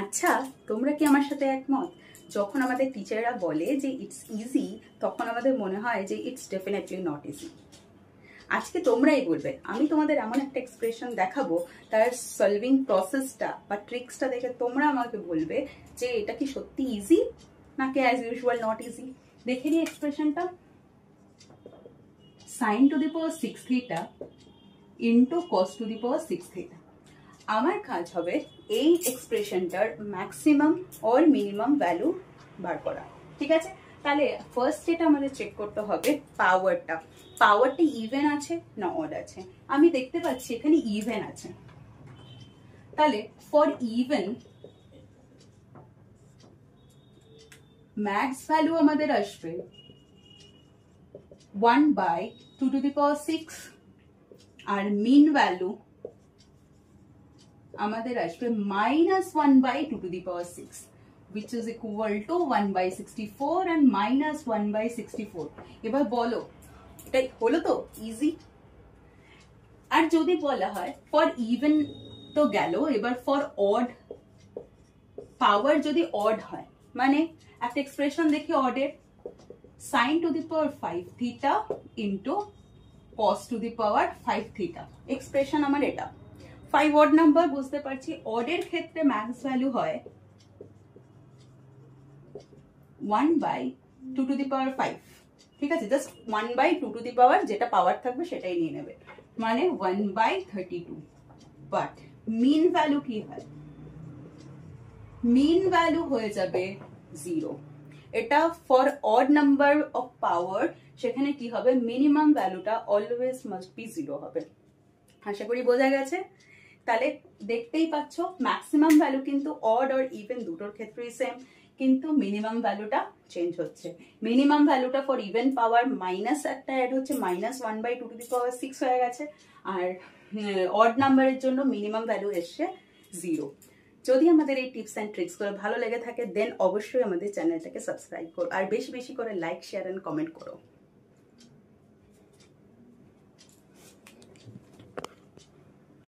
আচ্ছা, তোমরা কি আমার সাথে একমত? যখন আমাদের টিচাররা বলে যে ইটস ইজি, তখন আমাদের মনে হয় যে ইটস ডেফিনেটলি নট ইজি। আজকে তোমরাই বলবে, আমি তোমাদের এমন একটা এক্সপ্রেশন দেখাবো, তার সলভিং প্রসেসটা বা ট্রিক্সটা দেখে তোমরা আমাকে বলবে যে এটা কি সত্যি ইজি নাকি অ্যাজ ইউজুয়াল নট ইজি। দেখে নিই এক্সপ্রেশনটা। sin to the power 6 theta into cos to the power 6 theta। আমার কাজ হবে এই এক্সপ্রেশনটার ম্যাক্সিমাম অর মিনিমাম ভ্যালু বার করা। ঠিক আছে, তাহলে ফার্স্ট যেটা আমাদের চেক করতে হবে পাওয়ারটা। পাওয়ারটা ইভেন আছে না অড আছে? আমি দেখতে পাচ্ছি এখানে ইভেন আছে। তাহলে ফর ইভেন ম্যাক্স ভ্যালু আমাদের আসবে 1/2 to the power 6 আর মিন ভ্যালু আমাদের আসবে -1/2 to the power 6, which is equal to 1/64 and -1/64। এবার বলো এটাই হলো তো ইজি? আর যদি বলা হয় ফর ইভেন তো গেল, এবার ফর অড পাওয়ার যদি অড হয়, মানে একটা এক্সপ্রেশন দেখি অডের, sin to the power 5 theta into cos to the power 5 theta। Expression আমার এটা 5 অড নাম্বার, বুঝতে পারছি। অডের ক্ষেত্রে ম্যাক্স ভ্যালু হয় 1/2 to the power 5। ঠিক আছে, জাস্ট 1/2 to the power, যেটা পাওয়ার থাকবে সেটাই নিয়ে নেবে, মানে 1/32। বাট মিন ভ্যালু কি হয়? মিন ভ্যালু হয়ে যাবে 0। এটা for odd number of power, সেখানে কি হবে? মিনিমাম ভ্যালুটা অলওয়েজ মাস্ট বি 0 হবে। আশা করি বোঝা গেছে। তাহলে দেখতেই পাচ্ছ ম্যাক্সিমাম ভ্যালু কিন্তু অড আর ইভেন দুটোর ক্ষেত্রেই সেম, কিন্তু মিনিমাম ভ্যালুটা চেঞ্জ হচ্ছে। মিনিমাম ভ্যালুটা ফর ইভেন পাওয়ার মাইনাস একটা অ্যাড হচ্ছে, -1/2 to the power 6 হয়ে গেছে। আর অড নাম্বারের জন্য মিনিমাম ভ্যালু এসছে 0। যদি আমাদের এই টিপস অ্যান্ড ট্রিক্সগুলো ভালো লেগে থাকে, দেন অবশ্যই আমাদের চ্যানেলটাকে সাবস্ক্রাইব করো আর বেশি বেশি করে লাইক, শেয়ার অ্যান্ড কমেন্ট করো।